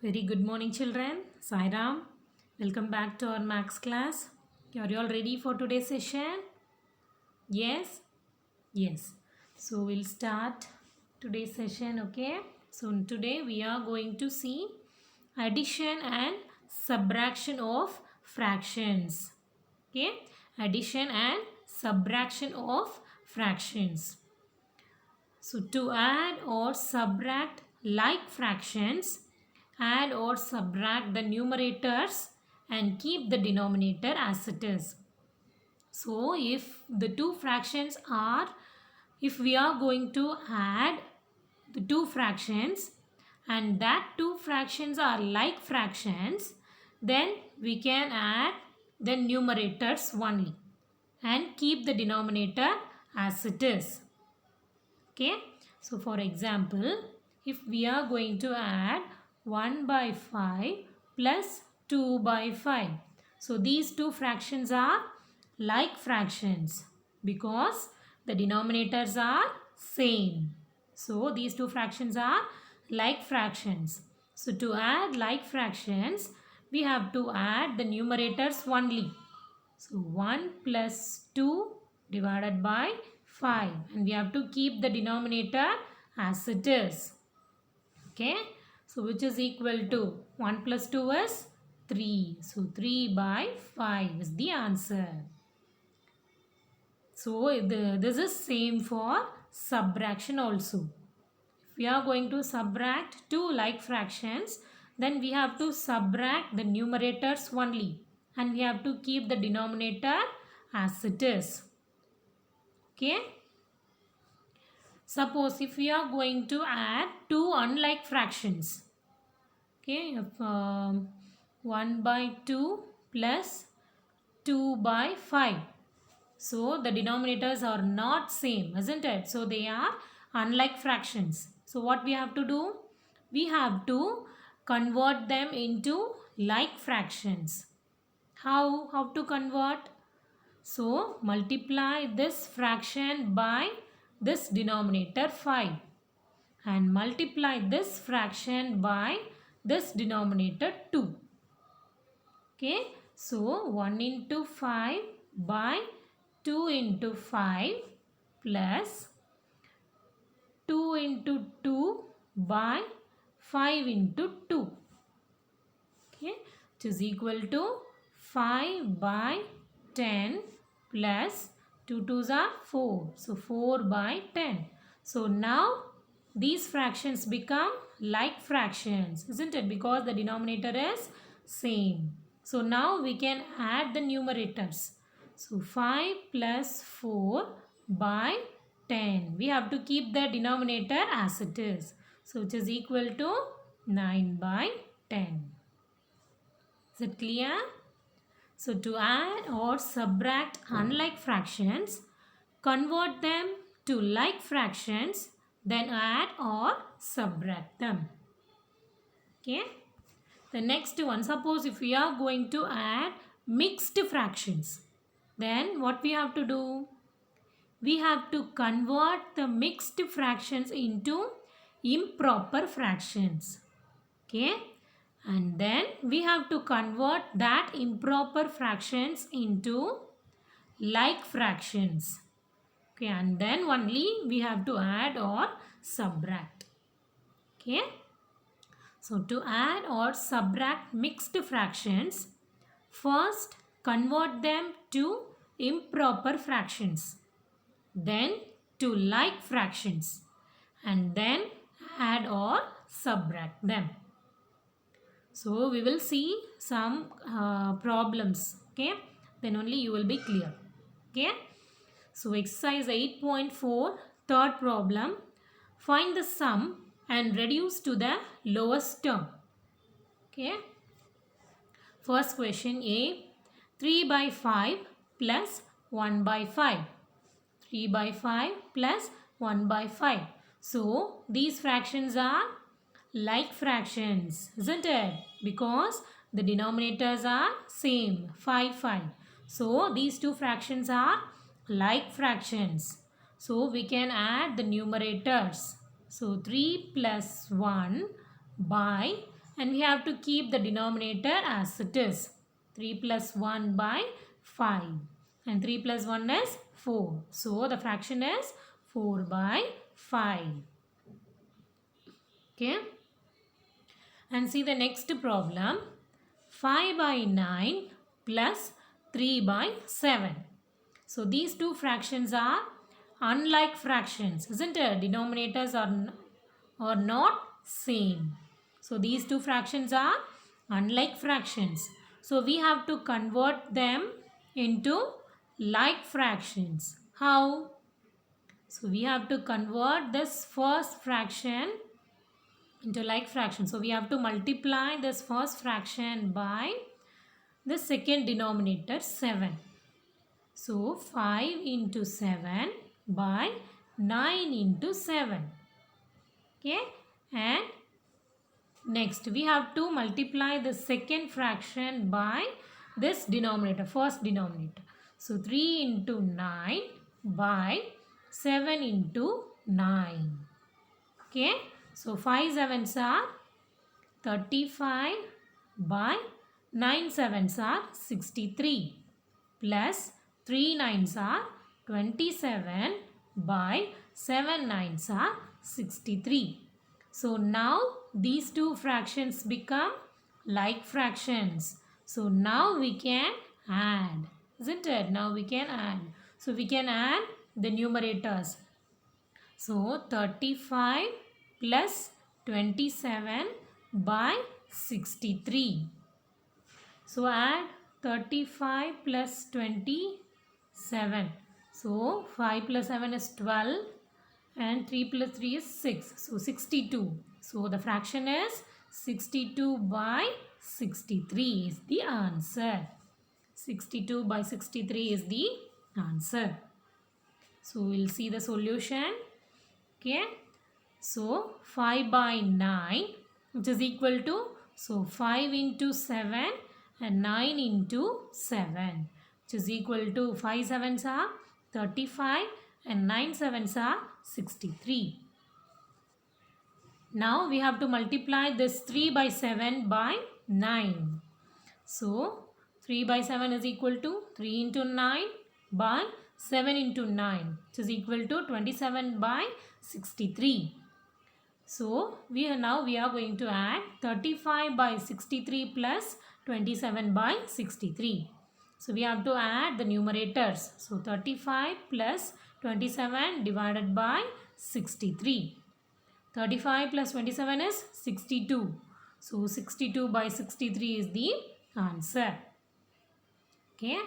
Very good morning, children. Sairam. Welcome back to our max class. Are you all ready for today's session? Yes? Yes. So we'll start today's session, okay? So today we are going to see addition and subtraction of fractions. Okay? Addition and subtraction of fractions. So to add or subtract like fractions, add or subtract the numerators and keep the denominator as it is. So if the two fractions are, if we are going to add the two fractions and that two fractions are like fractions, then we can add the numerators only and keep the denominator as it is. Okay, so for example, if we are going to add 1 by 5 plus 2 by 5, so these two fractions are like fractions because the denominators are same. So these two fractions are like fractions. So to add like fractions, we have to add the numerators only. So 1 plus 2 divided by 5, and we have to keep the denominator as it is. Okay. So which is equal to 1 plus 2 is 3. So 3 by 5 is the answer. So this is same for subtraction also. If we are going to subtract two like fractions, then we have to subtract the numerators only and we have to keep the denominator as it is. Okay. Suppose if we are going to add two unlike fractions. Okay. If, 1 by 2 plus 2 by 5. So the denominators are not same, isn't it? So they are unlike fractions. So what we have to do? We have to convert them into like fractions. How to convert? So multiply this fraction by this denominator 5 and multiply this fraction by this denominator 2. Okay. So 1 into 5 by 2 into 5 plus 2 into 2 by 5 into 2. Okay, which is equal to 5 by 10 plus 2 2s are 4. So 4 by 10. So now these fractions become like fractions, isn't it? Because the denominator is same. So now we can add the numerators. So 5 plus 4 by 10. We have to keep the denominator as it is. So which is equal to 9 by 10. Is it clear? So to add or subtract unlike fractions, convert them to like fractions, then add or subtract them. Okay. The next one, suppose if we are going to add mixed fractions, then what we have to do? We have to convert the mixed fractions into improper fractions. Okay. And then we have to convert that improper fractions into like fractions. Okay. And then only we have to add or subtract. Okay. So to add or subtract mixed fractions, first convert them to improper fractions, then to like fractions, and then add or subtract them. So we will see some problems. Okay, then only you will be clear. Okay, so exercise 8.4, third problem. Find the sum and reduce to the lowest term. Okay, first question A, 3 by 5 plus 1 by 5. 3 by 5 plus 1 by 5. So these fractions are like fractions, isn't it? Because the denominators are same, 5 5. So these two fractions are like fractions. So we can add the numerators. So 3 plus 1 by and we have to keep the denominator as it is. 3 plus 1 by 5 and 3 plus 1 is 4. So the fraction is 4 by 5. Okay. And see the next problem. 5 by 9 plus 3 by 7. So these two fractions are unlike fractions, isn't it? Denominators are not same. So these two fractions are unlike fractions. So we have to convert them into like fractions. How? So we have to convert this first fraction into like fraction. So we have to multiply this first fraction by the second denominator 7. So 5 into 7 by 9 into 7. Okay. And next we have to multiply the second fraction by this denominator, first denominator. So 3 into 9 by 7 into 9. Okay. So 5 sevens are 35 by 9 sevens are 63 plus 3 nines are 27 by 7 nines are 63. So now these two fractions become like fractions. So now we can add, isn't it? Now we can add. So we can add the numerators. So 35 plus 27 by 63. So add 35 plus 27. So 5 plus 7 is 12 and 3 plus 3 is 6. So 62. So the fraction is 62 by 63 is the answer. 62 by 63 is the answer. So we'll see the solution. Okay. So 5 by 9 which is equal to, so 5 into 7 and 9 into 7 which is equal to 5 sevens are 35 and 9 sevens are 63. Now we have to multiply this 3 by 7 by 9. So 3 by 7 is equal to 3 into 9 by 7 into 9 which is equal to 27 by 63. So we are going to add 35 by 63 plus 27 by 63. So we have to add the numerators. So 35 plus 27 divided by 63. 35 plus 27 is 62. So 62 by 63 is the answer. Okay.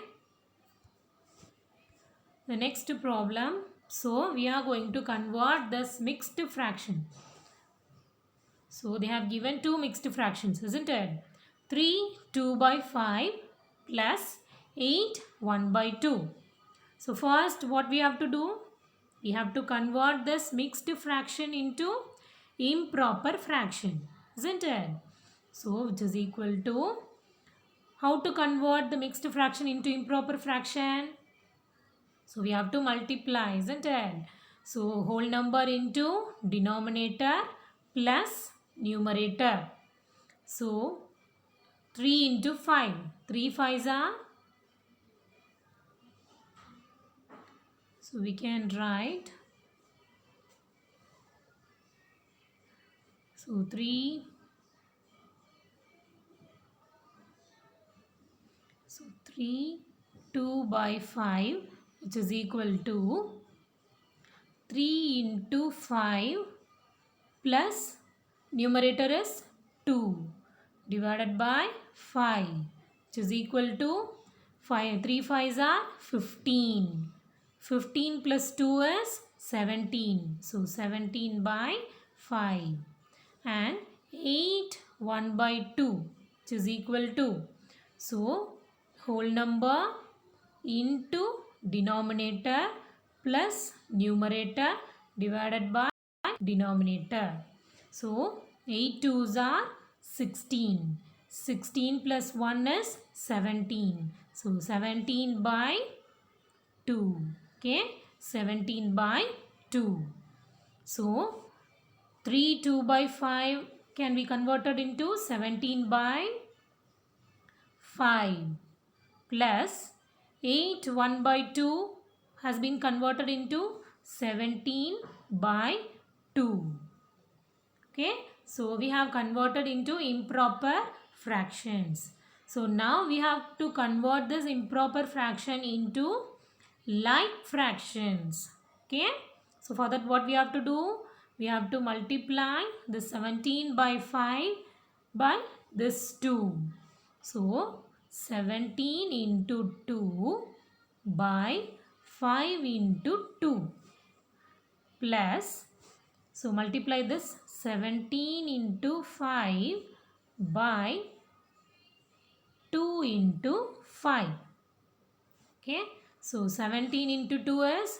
The next problem. So we are going to convert this mixed fraction. So they have given two mixed fractions, isn't it? 3 2 by 5 plus 8 1 by 2. So first what we have to do? We have to convert this mixed fraction into improper fraction, isn't it? So which is equal to, how to convert the mixed fraction into improper fraction? So we have to multiply, isn't it? So whole number into denominator plus numerator. So 3 into 5. 3 5s are. So we can write. So 3. So 3 2 by 5 which is equal to 3 into 5 plus numerator is 2 divided by 5 which is equal to 5. 3 5s are 15. 15 plus 2 is 17. So 17 by 5 and 8 1 by 2 which is equal to, so whole number into denominator plus numerator divided by denominator. So 8 2s are 16. 16 plus 1 is 17. So 17 by 2. Okay. 17 by 2. So 3 2 by 5 can be converted into 17 by 5 plus 8 1 by 2 has been converted into 17 by 2. Okay, so we have converted into improper fractions. So now we have to convert this improper fraction into like fractions. Okay, so for that what we have to do? We have to multiply this 17 by 5 by this 2. So 17 into 2 by 5 into 2 plus, so multiply this 17 into 5 by 2 into 5. Okay, so 17 into 2 is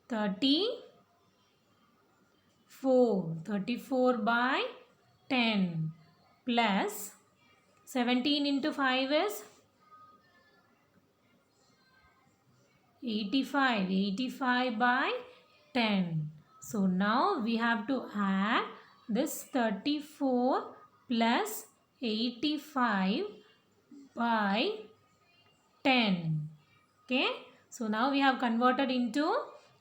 34. 34 by 10 plus 17 into 5 is 85. 85 by 10. So now we have to add this 34 plus 85 by 10. Okay. So now we have converted into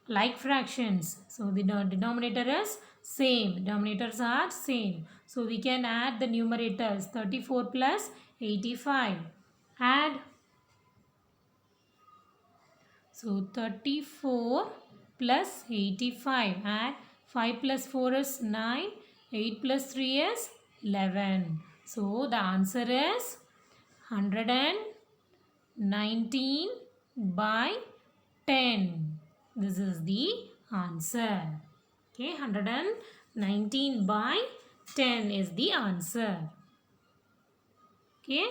like fractions. So the denominator is same. Denominators are same. So we can add the numerators 34 plus 85. Add. So 34 plus 85. Add 5 plus 4 is 9. 8 plus 3 is 11. So the answer is 119 by 10. This is the answer. Okay, 119 by 10 is the answer. Okay.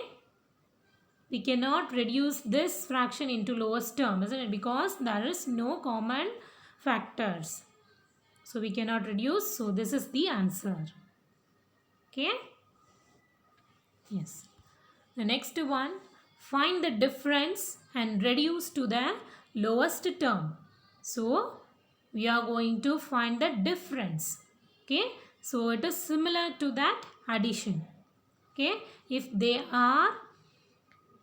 We cannot reduce this fraction into lowest term, isn't it? Because there is no common factors. So we cannot reduce. So this is the answer. Okay. Yes. The next one, find the difference and reduce to the lowest term. So we are going to find the difference. Okay. So it is similar to that addition. Okay. If they are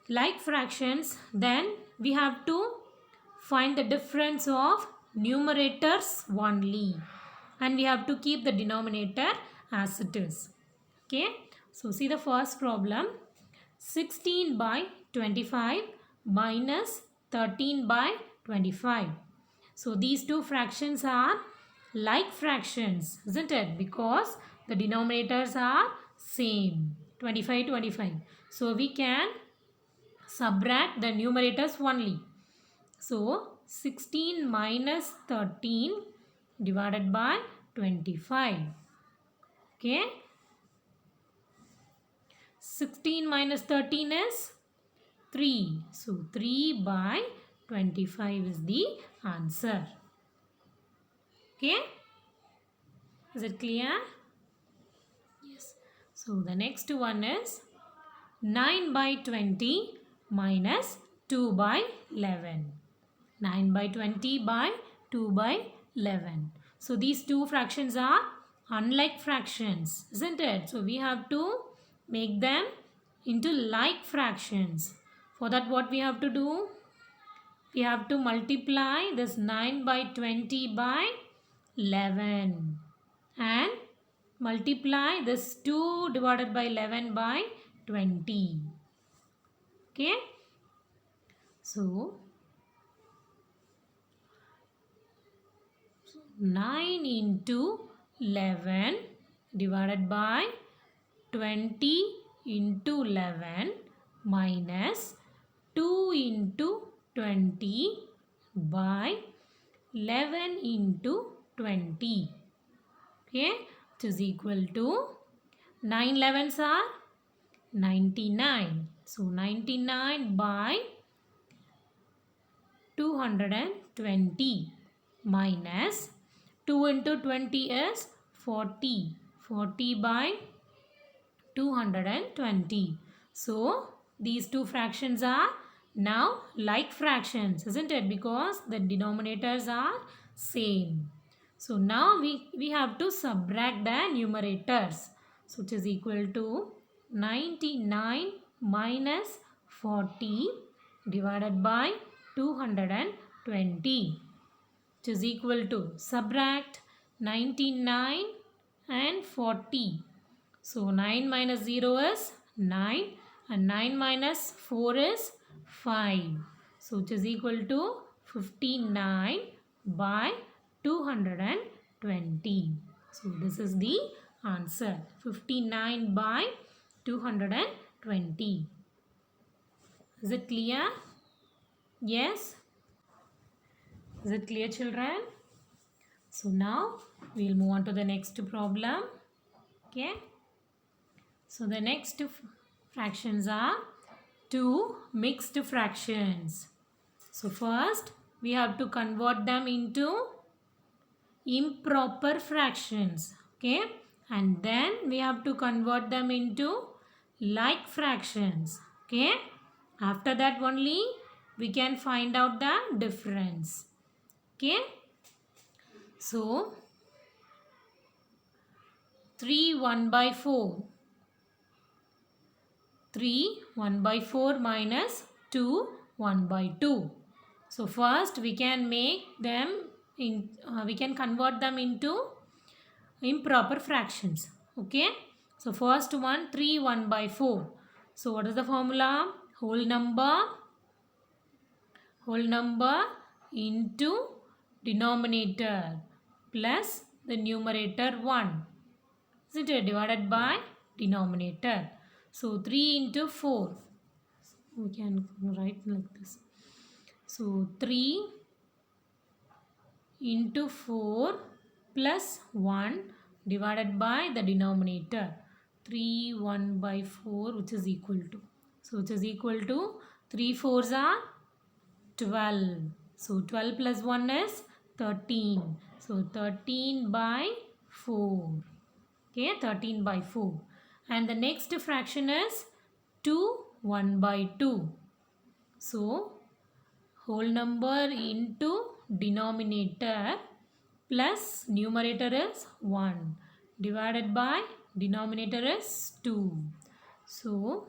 like fractions, then we have to find the difference of numerators only. And we have to keep the denominator as it is. Okay. So see the first problem. 16 by 25 minus 13 by 25. So these two fractions are like fractions, isn't it? Because the denominators are same. 25, 25. So we can subtract the numerators only. So 16 minus 13 divided by 25. Okay. 16 minus 13 is 3. So 3 by 25 is the answer. Okay. Is it clear? Yes. So the next one is 9 by 20 minus 2 by 11. 9 by 20 by 2 by 11. So these two fractions are unlike fractions, isn't it? So we have to make them into like fractions. For that what we have to do? We have to multiply this 9 by 20 by 11 and multiply this 2 divided by 11 by 20. Okay. So 9 into 11 divided by 20 into 11 minus 2 into 20 by 11 into 20. Okay, it is equal to 9 11s are 99. So 99 by 220 minus 2 into 20 is 40. 40 by 220. So these two fractions are now like fractions, isn't it? Because the denominators are same. So now we have to subtract the numerators. So which is equal to 99 minus 40 divided by 220, which is equal to subtract 99 and 40. So 9 minus 0 is 9 and 9 minus 4 is 5. So which is equal to 59 by 220. So this is the answer, 59 by 220. Is it clear? Yes? Is it clear, children? So now we will move on to the next problem. Okay. So the next fractions are two mixed fractions. So first we have to convert them into improper fractions. Okay. And then we have to convert them into like fractions. Okay. After that only we can find out the difference. Okay. So 3 1 by 4. 3 1 by 4 minus 2 1 by 2. So first we can make them we can convert them into improper fractions. Okay. So first one 3 1 by 4. So what is the formula? Whole number into denominator plus the numerator 1. Isn't it? Divided by denominator. So 3 into 4. We can write like this. So 3 into 4 plus 1 divided by the denominator. 3 1 by 4, which is equal to. So which is equal to 3 4s are 12. So 12 plus 1 is 13. So 13 by 4. Okay, 13 by 4. And the next fraction is 2 1 by 2. So whole number into denominator plus numerator is 1 divided by denominator is 2. So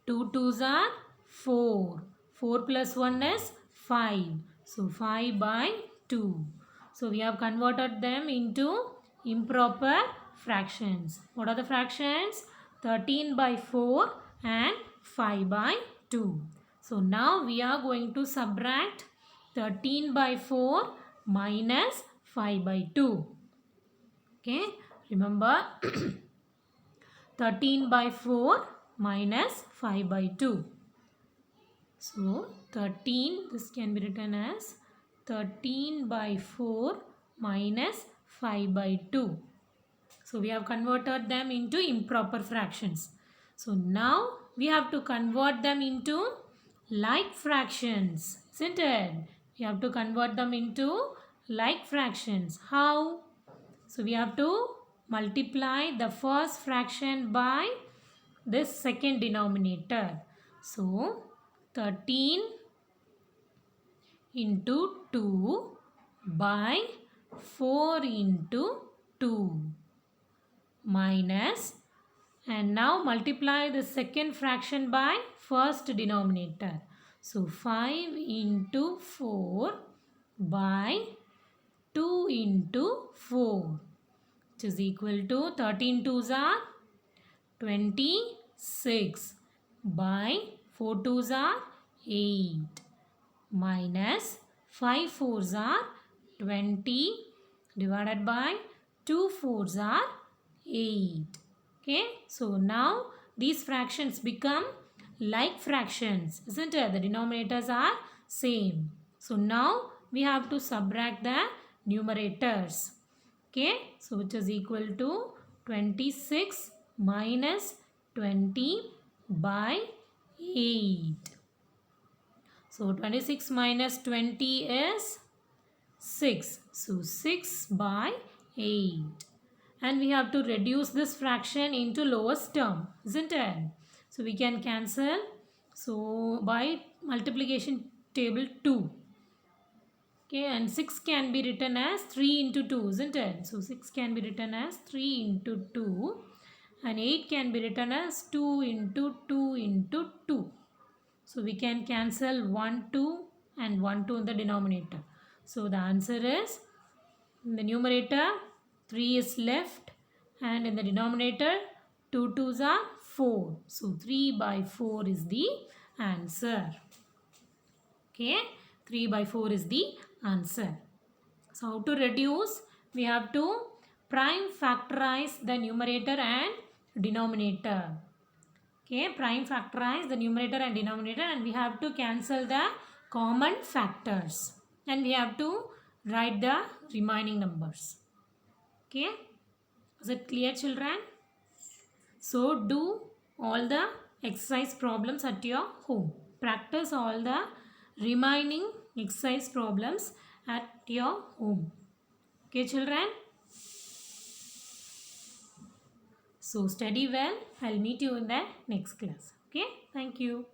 2 2s are 4. 4 plus 1 is 5. So 5 by 2. So we have converted them into improper fractions. What are the fractions? 13 by 4 and 5 by 2. So now we are going to subtract 13 by 4 minus 5 by 2. Okay, remember 13 by 4 minus 5 by 2. So 13, this can be written as 13 by 4 minus 5 by 2. So we have converted them into improper fractions. So now we have to convert them into like fractions, isn't it? We have to convert them into like fractions. How? So we have to multiply the first fraction by this second denominator. So 13 into 2 by 4 into 2 minus, and now multiply the second fraction by first denominator. So 5 into 4 by 2 into 4, which is equal to 13 2s are 26 by 4 2s are 8 minus 5 4s are 20 divided by 2 4s are 8. Okay, so now these fractions become like fractions, isn't it? The denominators are same. So now we have to subtract the numerators. Okay, so which is equal to 26 minus 20 by 8. So 26 minus 20 is 6. So 6 by 8. And we have to reduce this fraction into lowest term, isn't it? So we can cancel. So by multiplication table 2. Okay, and 6 can be written as 3 into 2, isn't it? So 6 can be written as 3 into 2, and 8 can be written as 2 into 2 into 2. So we can cancel 1 2 and 1 2 in the denominator. So the answer is, in the numerator 3 is left, and in the denominator 2 2s are 4. So 3 by 4 is the answer. Okay, 3 by 4 is the answer. So how to reduce? We have to prime factorize the numerator and denominator. Okay, prime factorize the numerator and denominator, and we have to cancel the common factors, and we have to write the remaining numbers. Okay, is it clear, children? So do all the exercise problems at your home. Practice all the remaining exercise problems at your home. Okay, children? So study well. I'll meet you in the next class. Okay, thank you.